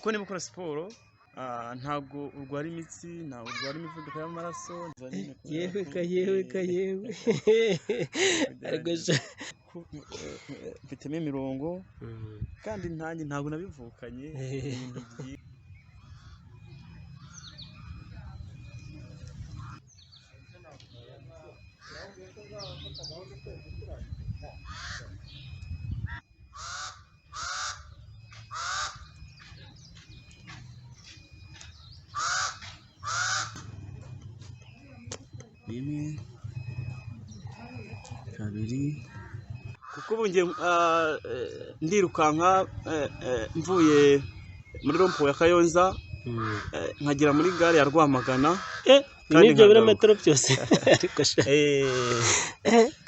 kuko niba ukora siporo ntabwo urwara imitsi, ntabwo urwara imivuduko y'amaraso. yewe mfitemo imirongo kandi nanjye ntabwo nabivukanye. Rimwe, kabiri, kuko ubu ngiye ndirukanka mvuye muri rompo ya Kayonza nkagera muri gare ya Rwamagana kandi ibyo birometero byose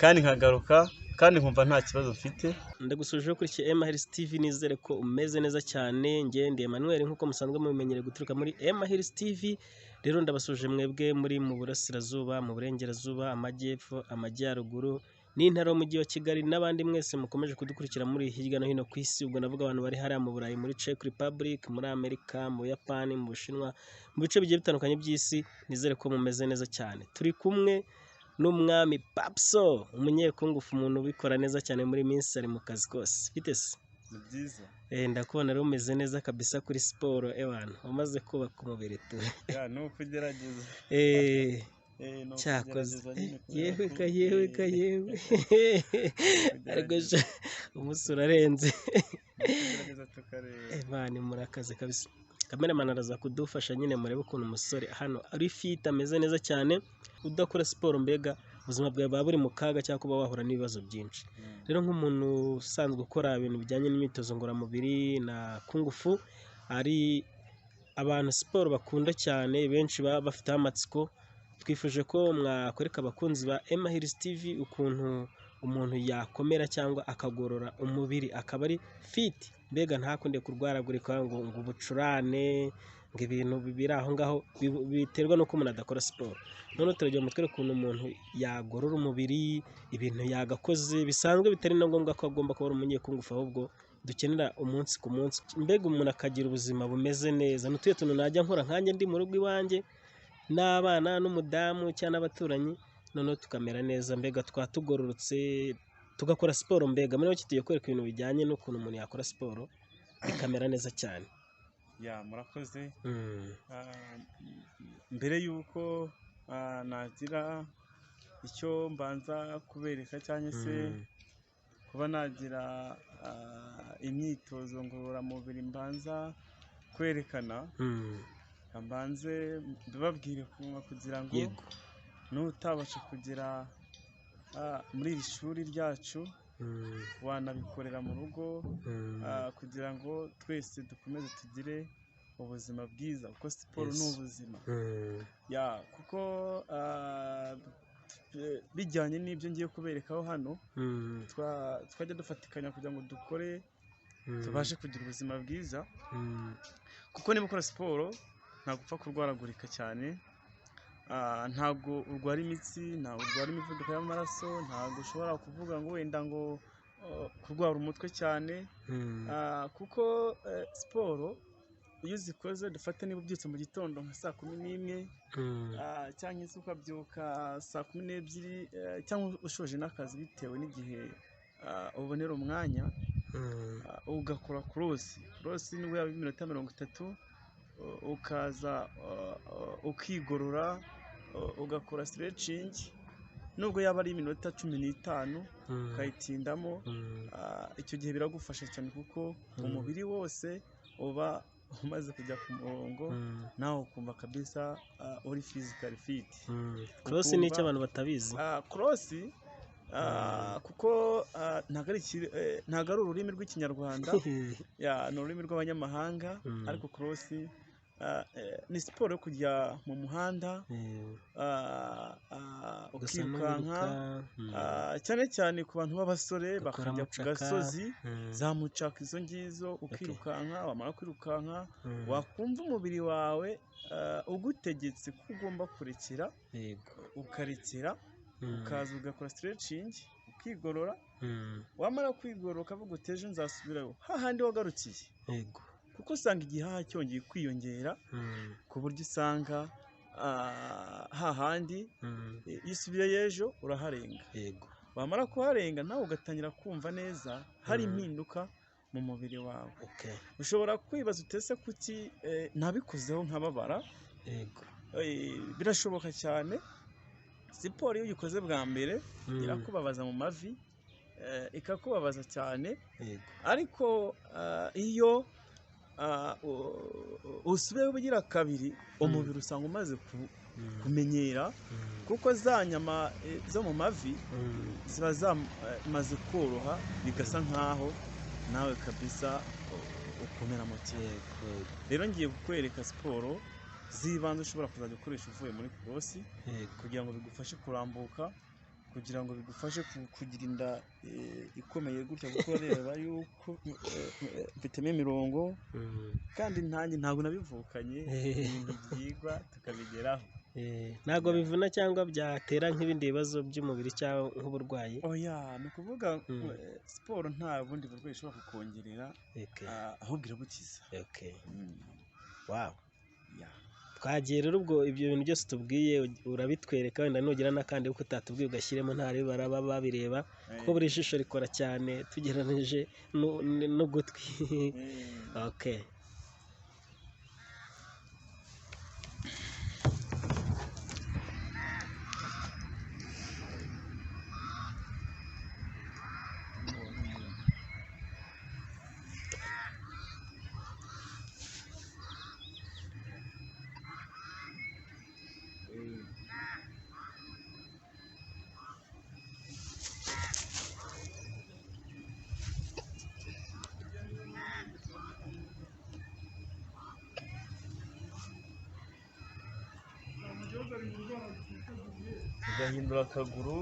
kandi nkagaruka kandi nkumva nta kibazo mfite. Ndagusuje kuri Emma Hills TV, nizere ko umeze neza cyane. Ndi Emmanuel nkuko musanzwe mubimenyere guturuka muri Emma Hills TV. Rero ndabasuje mwebwe muri mu burasirazuba, mu burengerazuba, amajyepfo, amajyaruguru n'intara y'umujyi wa Kigali n'abandi mwese mukomeje kudukurikira muri hirya no hino ku isi. Ubwo navuga abantu bari hariya mu Burayi, muri Czech Republic, muri Amerika, mu Buyapani, mu Bushinwa, mu bice bigiye bitandukanye by'isi. Nizere ko mumeze neza cyane. Turi kumwe n'umwami Papso, umunyekungufu, umuntu ubikora neza cyane muri minsi ari mu kazi kose. Bite se? Ni byiza. Ndakubona rero umeze neza kabisa kuri siporo ewana, wamaze kubaka umubiri tu. Nuko ugerageza. Cyakoze. Yewe ariko umunsi urarenze. Imana murakaze kabisa. Cameraman araza kudufasha nyine murebe ukuntu umusore hano ari fit ameze neza cyane. Udakora siporo mbega ubuzima bwawe baba buri mu kaga cyangwa kuba wahura n'ibibazo byinshi. Rero nk'umuntu usanzwe ukora ibintu bijyanye n'imyitozo ngororamubiri na kungufu, ari abantu siporo bakunda cyane, benshi baba bafite amatsiko. Twifuje ko mwakwereka abakunzi ba Emma Hills TV ukuntu umuntu yakomera cyangwa akagorora umubiri akaba ari fit, mbega ntakunde kurwaragurika ngo ubucurane, ngo ibintu bibiri aho ngaho biterwa no ko umuntu adakora siporo. None turagiye mutwere ukuntu umuntu yagorora umubiri, ibintu yagakoze bisanzwe bitari na ngombwa ko agomba kuba umunyekungufu, ahubwo dukenera umunsi ku munsi, mbega umuntu akagira ubuzima bumeze neza. Nutuye tuntu najya nkora nkanjye ndi mu rugo iwanjye n'abana n'umudamu cyangwa abaturanyi, noneho tukamera neza, mbega twatugororotse tugakora siporo. Mbega muri iki tugiye kwereka ibintu bijyanye n'ukuntu umuntu yakora siporo bikamera neza cyane. Murakoze. Mbere y'uko nagira icyo mbanza kubereka cyangwa se kuba nagira imyitozo ngororamubiri mbanza kwerekana, mbanze ndababwire kugira ngo nutabasha kugera muri iri shuri ryacu wanabikorera mu rugo, kugira ngo twese dukomeze tugire ubuzima bwiza, kuko siporo ni ubuzima. Kuko bijyanye n'ibyo ngiye kuberekaho hano, twajya dufatikanya kugira ngo dukore tubashe kugira ubuzima bwiza. Kuko niba ukora siporo ntabwo upfa kurwaragurika cyane, ntabwo urwara imitsi, ntabwo urwara imivuduko y'amaraso, ntabwo ushobora kuvuga ngo wenda ngo kurwara umutwe cyane, kuko siporo iyo uzikoze, dufate niba ubyutse mu gitondo nka saa 11 cyangwa se ukabyuka saa 12 cyangwa ushoje n'akazi bitewe n'igihe ubonera umwanya, ugakora cross nibwo yaba iminota 30, ukaza ukigorora, ugakora stretching nubwo yaba ari iminota 15 ukayitindamo. Icyo gihe biragufasha cyane kuko umubiri wose uba umaze kujya ku murongo, nawe ukumva kabisa uri physical fit. Cross ni icyo abantu batabizi. Cross kuko ntabwo ari ururimi rw'ikinyarwanda, ni ururimi rw'abanyamahanga, ariko cross ni siporo yo kujya mu muhanda ukirukanka, cyane cyane ku bantu b'abasore bakajya ku gasozi za mucaka izo ngizo ukirukanka. Wamara kwirukanka wakumva umubiri wawe ugutegetse ko ugomba kurekera, ukarekera, ukaza ugakora stretching ukigorora. Wamara kwigorora ukavuga uti ejo nzasubirayo hahandi wagarukiye, kuko usanga igihaha cyongeye kwiyongera ku buryo usanga hahandi iyo usubiyeyo ejo uraharenga, wamara kuharenga nawe ugatangira kumva neza hari impinduka mu mubiri wawe. Ushobora kwibaza utese kuki ntabikozeho nkababara. Birashoboka cyane, siporo iyo uyikoze bwa mbere irakubabaza mu mavi, ikakubabaza cyane, ariko iyo usubiyeho ubugira kabiri umubiri usanga umaze kumenyera, kuko za nyama zo mu mavi ziba zamaze koroha, bigasa nkaho nawe kabisa ukomera mu kirego. Rero ngiye kukwereka siporo z'ibanze ushobora kuzajya ukoresha uvuye muri korosi, kugira ngo bigufashe kurambuka, kugira ngo bigufashe kugira inda ikomeye gutya, kuko reba yuko mfitemo imirongo kandi nanjye ntabwo nabivukanye, ibintu byigwa tukabigeraho. Ntabwo bivuna cyangwa byatera nk'ibindi bibazo by'umubiri cyangwa nk'uburwayi? Oya, ni ukuvuga siporo nta bundi burwayi ishobora kukongerera, ahubwo irabukiza. Twagiye rero ubwo ibyo bintu byose tubwiye urabitwereka, wenda nugira n'akandi kuko utatubwiye ugashyiremo, ntari baraba babireba kuko buri jisho rikora cyane tugereranije n'ugutwi. Ugahindura akaguru,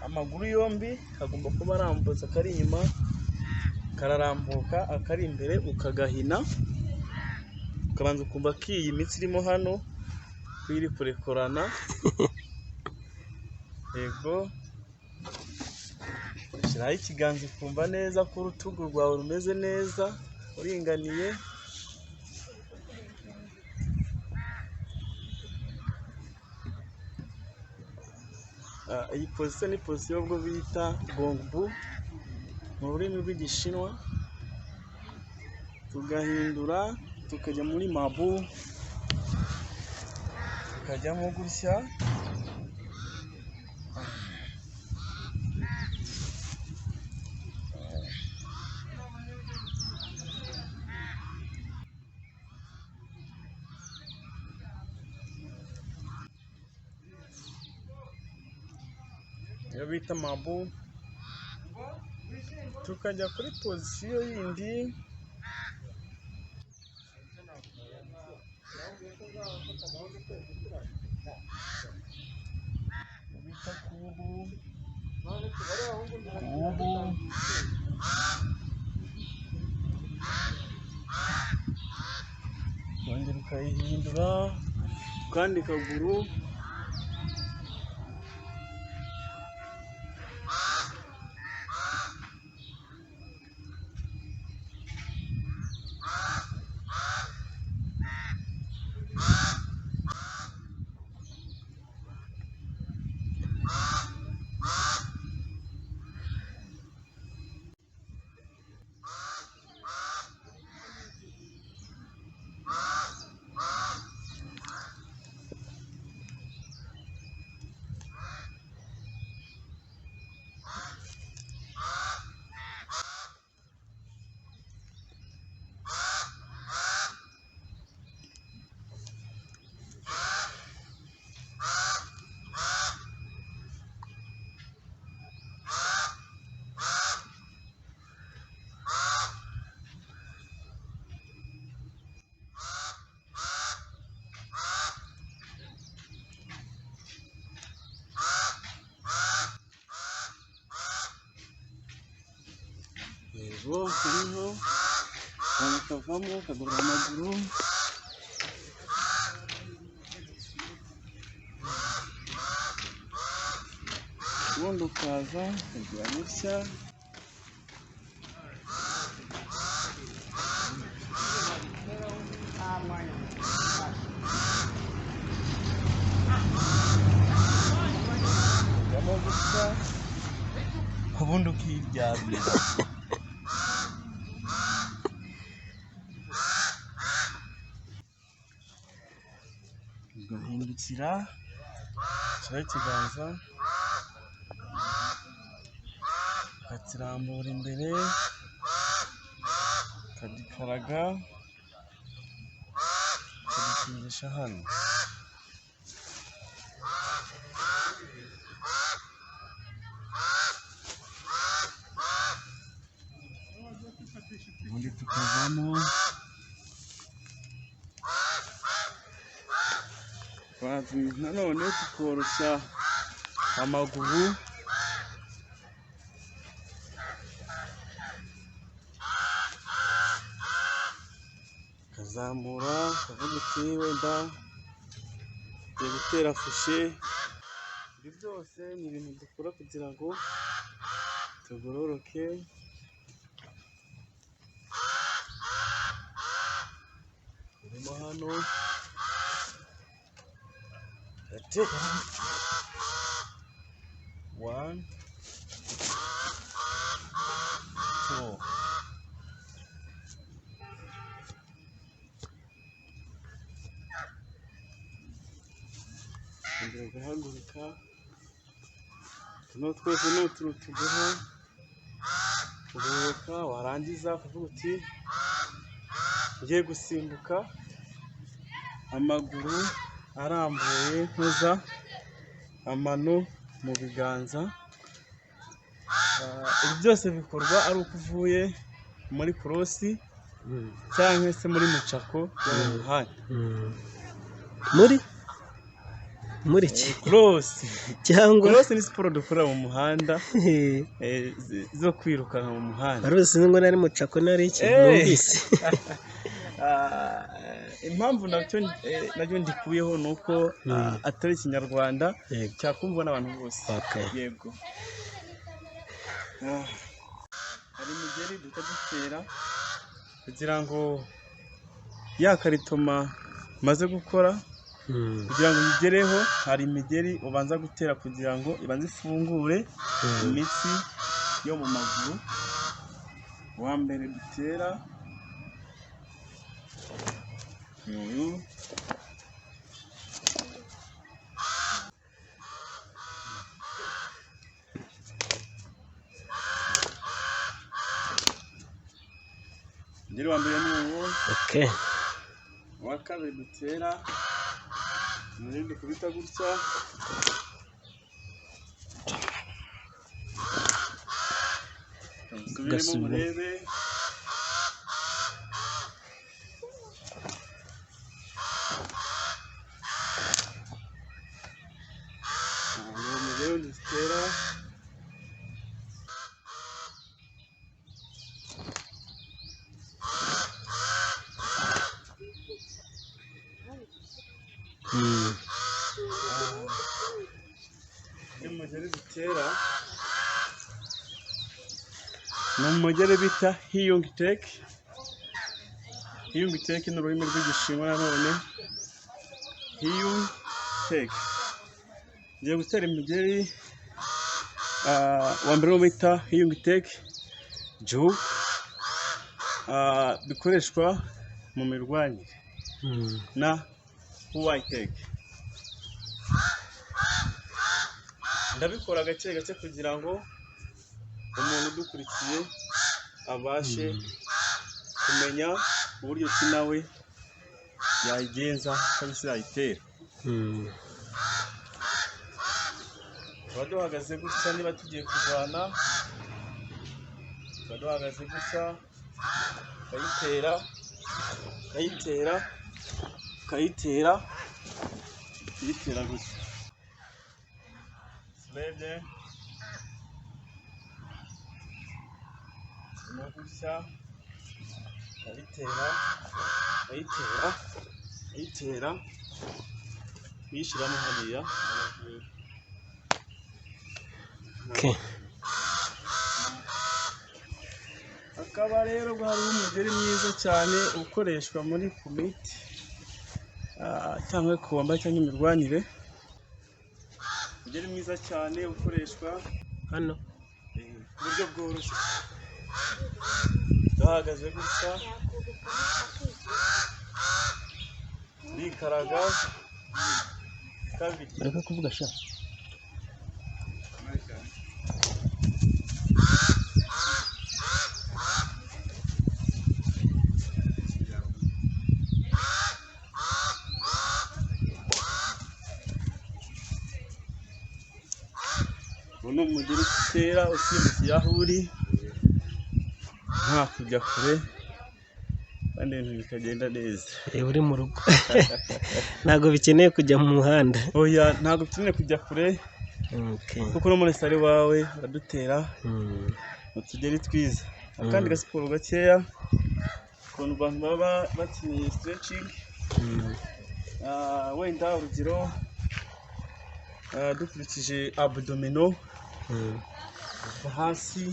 amaguru yombi agomba kuba arambutse, akari inyuma kararambuka, akari imbere ukagahina, ukabanza ukumva ko iyi mitsi irimo hano iri kurekorana. Yego, ushyiraho ikiganza ukumva neza ko urutugu rwawe rumeze neza uringaniye. Iyi pozisiyo ni pozisiyo bwo bita gongbu mu rurimi rw'igishinwa. Tugahindura tukajya muri mabu, tukajyamo gutya. Iyo bita mabu, tukajya kuri pozisiyo yindi bita kubu. Wongera ukayihindura kandi kaguru. Yego, turiho kakavamo kagorora amaguru. ubundi ukaza ukagira gutya ujyamo gutya ubundi ukiryamira ugahindukira ushyiraho ikiganza ukakirambura imbere ukagikaraga ukagikingisha hano ubundi tukavamo nanone tukoroshya amaguru ukazamura ukavuga uti wenda ugiye gutera fushe. Ibi byose ni ibintu dukora kugira ngo tugororoke turimo hano one two ongera ugahaguruka tuno twose ni utuntu tuguha kugororoka warangiza ukavuga uti ugiye gusimbuka amaguru arambuye nkoza amano mu biganza. Ibi byose bikorwa ari uko uvuye muri korosi cyangwa se muri mucako yo mu muhanda. muri iki korosi cyangwa korosi ni siporo dukora mu muhanda zo kwirukanka mu muhanda. Korosi ngo nari mucako nari iki numvise. Impamvu nacyo ndikuyeho ni uko atari ikinyarwanda cyakumvwa n'abantu bose. Yego, hari imigeri duhita dutera kugira ngo ya karitoma maze gukora kugira ngo uyigereho. Hari imigeri ubanza gutera kugira ngo ibanze ifungure imitsi yo mu maguru. Wa mbere dutera uyu ngeri wa mbere ni uwo. Uwa kabiri dutera n'undi kubita gutya subiremo murebe. Dutera umugeri dutera ni umugeri bita hiyungi teke. Hiyungi teke ni ururimi rw'igishinwa nanone. Hiyungi teke ngiye gutera imigeri. Wa mbere wo bita hiyungi teke juhu bikoreshwa mu mirwanire na huwayi teke. Ndabikora gake gake kugira ngo umuntu udukurikiye abashe kumenya uburyo ki nawe yayigenza cyangwa se yayitera. Tuba duhagaze gutya niba tugiye kurwana, tuba duhagaze gutya ukayitera ukayitera ukayitera uyitera gutya. Urebye ni gutya ukayitera ukayitera ukayitera uyishyiramo hariya Okay. Akaba rero hariho umugeri mwiza cyane ukoreshwa muri komite cyangwa kuwamba cyangwa imirwanire. Umugeri mwiza cyane ukoreshwa hano ku buryo bworoshye. Duhagaze gutya bikaraga kabiri. Bareka kuvuga sha. Uno mugeri utera usimbukiye aho uri nta kujya kure kandi ibintu bikagenda neza. Uri mu rugo ntabwo bikeneye kujya mu muhanda. Oya, ntabwo bikeneye kujya kure kuko no muri sare wawe baradutera utugeri twiza. Akandi gasiporo gakeya ukuntu abantu baba bakeneye stretching, wenda urugero dukurikije abdomino hasi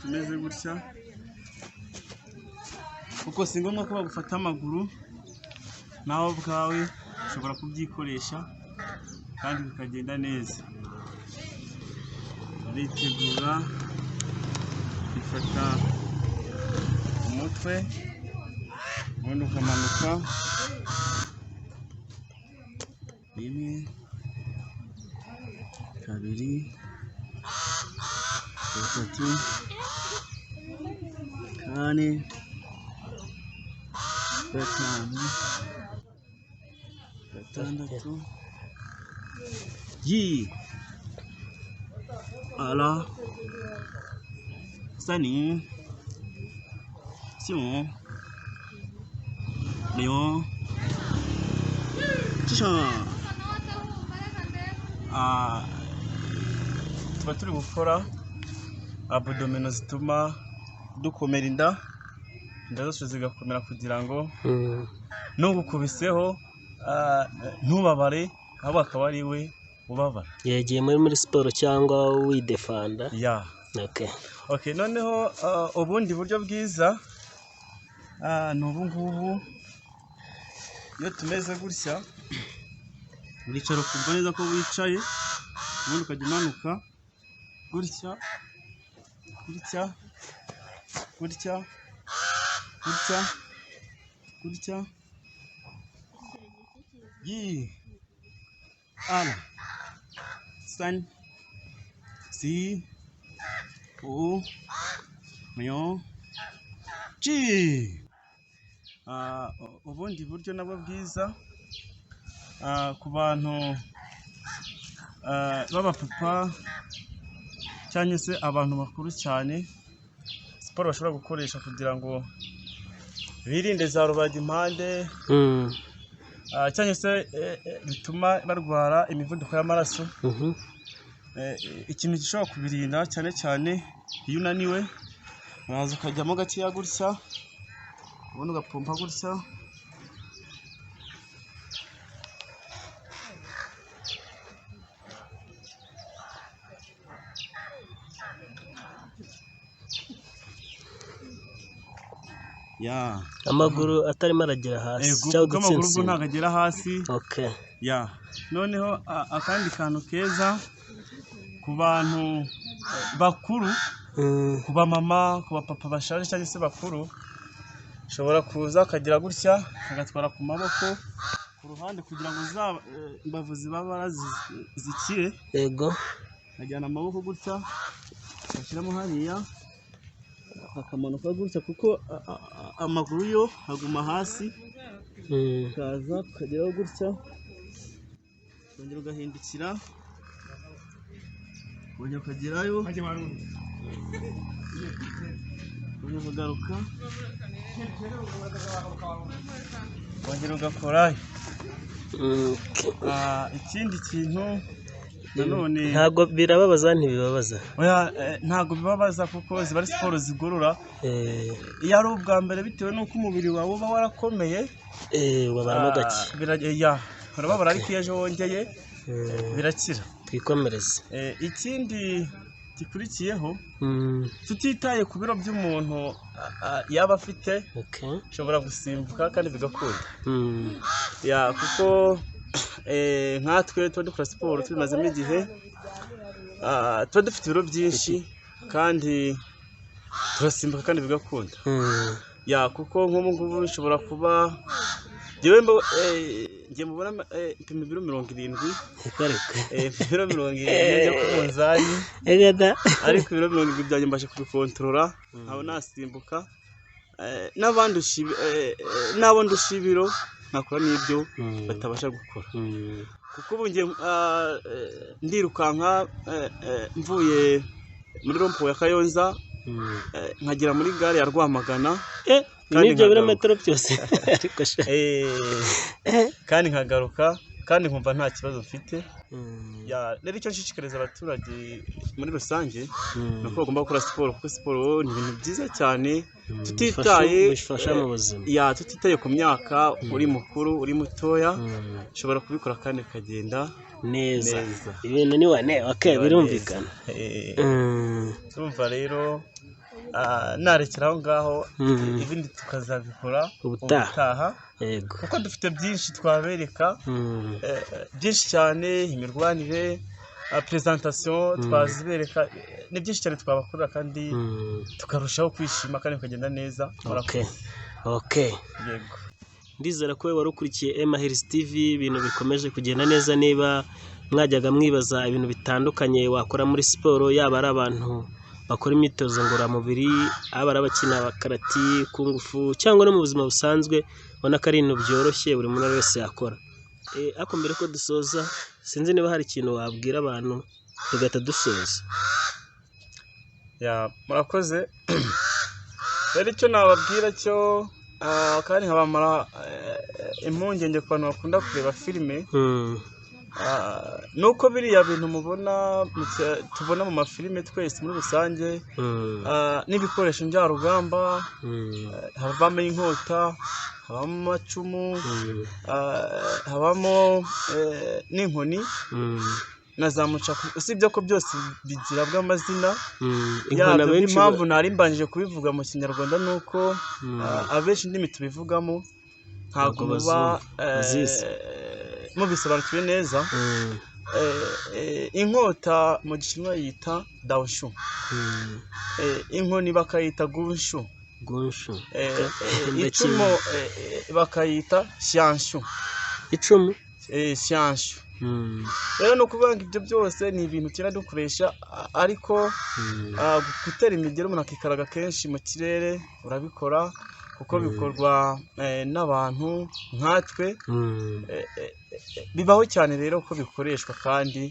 tumeze gutya, kuko si ngombwa ko bagufata amaguru, nawe ubwawe ushobora kubyikoresha kandi bikagenda neza. Uritegura bifata umutwe ubundi ukamanuka, rimwe, kabiri, gatatu, kane, gatanu, gatandatu, ala, sani, siyon, lion, tuba turi gukora abdomino zituma dukomera inda zose zigakomera kugira ngo nugukubiseho ntubabare, ahubwo akaba ari we ubabara. Yagiye muri siporo cyangwa widefanda? Ya. Okay, noneho ubundi buryo bwiza ni ubu ngubu. Iyo tumeze gutya uricara ukumva neza ko wicaye, ubundi ukajya umanuka gutya gutya gutya gutya gutya, ala, san, si, o, myo, ji. Ubundi buryo nabwo bwiza ku bantu b'abapapa cyangwa se abantu bakuru cyane, siporo bashobora gukoresha kugira ngo birinde za rubagimpande cyangwa se bituma barwara imivuduko y'amaraso. Ikintu gishobora kubirinda cyane cyane iyo unaniwe, uraza ukajyamo gakeya gutya, ubundi ugapompa gutya, amaguru atarimo aragera hasi cyangwa amaguru ntabwo agera hasi. Noneho akandi kantu keza ku bantu bakuru, ku bamama, ku bapapa bashaje cyangwa se bakuru, ushobora kuza akagira gutya agatwara ku maboko ku ruhande kugira ngo imbavu zibabara zikire. Yego, ajyana amaboko gutya agashyiramo hariya akamanuka gutya, kuko amaguru yo aguma hasi, ukaza ukageraho gutya, ukongera ugahindukira, ukongera ukagerayo, ukongera ukagaruka, ukongera ugakorayo. Ikindi kintu nanone, ntabwo birababaza? Ntibibabaza? Ntabwo bibabaza kuko ziba ari siporo zigorora. Iyo ari ubwa mbere bitewe n'uko umubiri wawe uba warakomeye, wabaramo gake, urababara, ariko iyo ejo wongeye birakira. twikomereze. Ikindi gikurikiyeho tutitaye ku biro by'umuntu yaba afite ushobora gusimbuka kandi bigakunda kuko nkatwe tuba dukora siporo tubimazemo igihe tuba dufite ibiro byinshi kandi turasimbuka kandi bigakunda kuko nk'ubu ngubu bishobora kuba njye mubona mpima ibiro 70 ibiro 70 njya ku munzani ariko ibiro 70 byanjye mbasha kubikontorora nkaba nasimbuka n'abo ndusha ibiro nkakora n'ibyo batabasha gukora kuko ubu njye ndirukanka mvuye muri rompo ya Kayonza nkagera muri gare ya Rwamagana n'ibyo birometero byose kandi nkagaruka kandi nkumva nta kibazo mfite rero icyo nshishikariza abaturage muri rusange ni uko bagomba gukora siporo kuko siporo ni ibintu byiza cyane tutitaye ku myaka uri mukuru uri mutoya ushobora kubikora kandi ukagenda neza ibintu ni wane birumvikana urumva rero narekera aho ngaho ibindi tukazabikora ubutaha kuko dufite byinshi twabereka byinshi cyane imirwanire presentation twazibereka ni byinshi cyane twabakorera kandi tukarushaho kwishima kandi kugenda neza. Yego ndizera ko wari ukurikiye Emma Health TV ibintu bikomeje kugenda neza. Niba mwajyaga mwibaza ibintu bitandukanye wakora muri siporo yaba ari abantu bakora imyitozo ngororamubiri aba ari abakina karati kungufu cyangwa no mu buzima busanzwe ubona ko ari ibintu byoroshye buri muntu wese yakora. Ariko mbere ko dusoza sinzi niba hari ikintu wabwira abantu tugahita dusoza. Murakoze rero icyo nababwira cyo kandi nkabamara impungenge ku bantu bakunda kureba filime nuko biriya bintu mubona tubona mu mafilime twese muri rusange n'ibikoresho njyarugamba habamo inkota habamo amacumu habamo n'inkoni na za mucaku usibye ko byose bigira bw'amazina yabyo. Impamvu nari mbanjije kubivuga mu kinyarwanda nuko abenshi indimi tubivugamo ntabwo muba mubisobanukiwe neza. Inkota mu gishinwa yita daoshu, inkoni bakayita gunshu, icumu bakayita xianshu, xianshu. Rero no kuvuga ngo ibyo byose ni ibintu kera dukoresha ariko gutera imigero umuntu akikaraga kenshi mu kirere urabikora kuko bikorwa n'abantu nkatwe bibaho cyane rero ko bikoreshwa kandi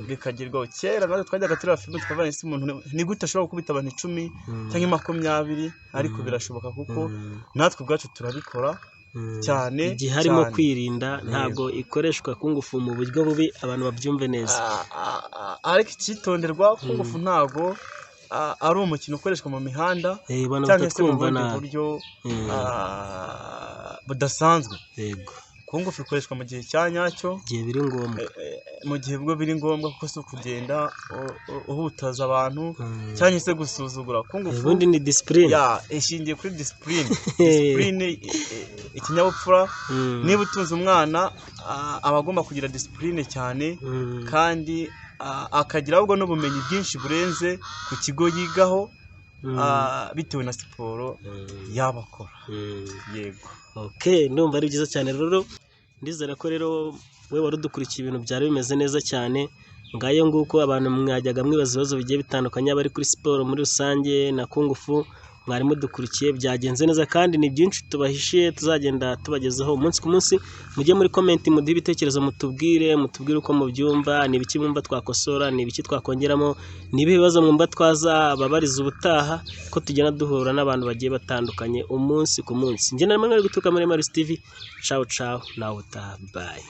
bikagirwaho. Kera natwe twajyaga tureba filime tukavuga ese umuntu ni gute ashobora gukubita abantu 10 cyangwa 20 ariko birashoboka kuko natwe ubwacu turabikora cyane igihe harimo kwirinda ntabwo ikoreshwa kungufu mu buryo bubi abantu babyumve neza. Ariko icyitonderwa kungufu ntabwo ari umukino ukoreshwa mu mihanda cyangwa se mu bundi buryo budasanzwe. Kungufu ikoreshwa mu gihe cya nyacyo, igihe biri ngombwa, mu gihe bwo biri ngombwa kuko si ukugenda uhutaza abantu cyangwa se gusuzugura. Kungufu ubundi ni discipline, ishingiye kuri discipline. Discipline ikinyabupfura. Niba utunze umwana aba agomba kugira discipline cyane kandi akagira ahubwo n'ubumenyi bwinshi burenze ku kigo yigaho bitewe na siporo yabakora. Yego. Ndumva ari byiza cyane rero. Ndizera ko rero we wari udukurikiye ibintu byari bimeze neza cyane. Ngayo nguko abantu mwajyaga mwibaza ibibazo bigiye bitandukanye bari kuri siporo muri rusange na kungufu mwari mudukurikiye byagenze neza kandi ni byinshi tubahishiye tuzagenda tubagezaho umunsi ku munsi. Mujye muri comment muduhe ibitekerezo mutubwire uko mubyumva, ni ibiki mwumva twakosora, ni ibiki twakongeramo, ni ibibazo mwumva twazababariza ubutaha ko tugenda duhura n'abantu bagiye batandukanye umunsi ku munsi. Njye namwe gutuka muri Emma Health TV. Ciao ciao, nawe utaha, bye.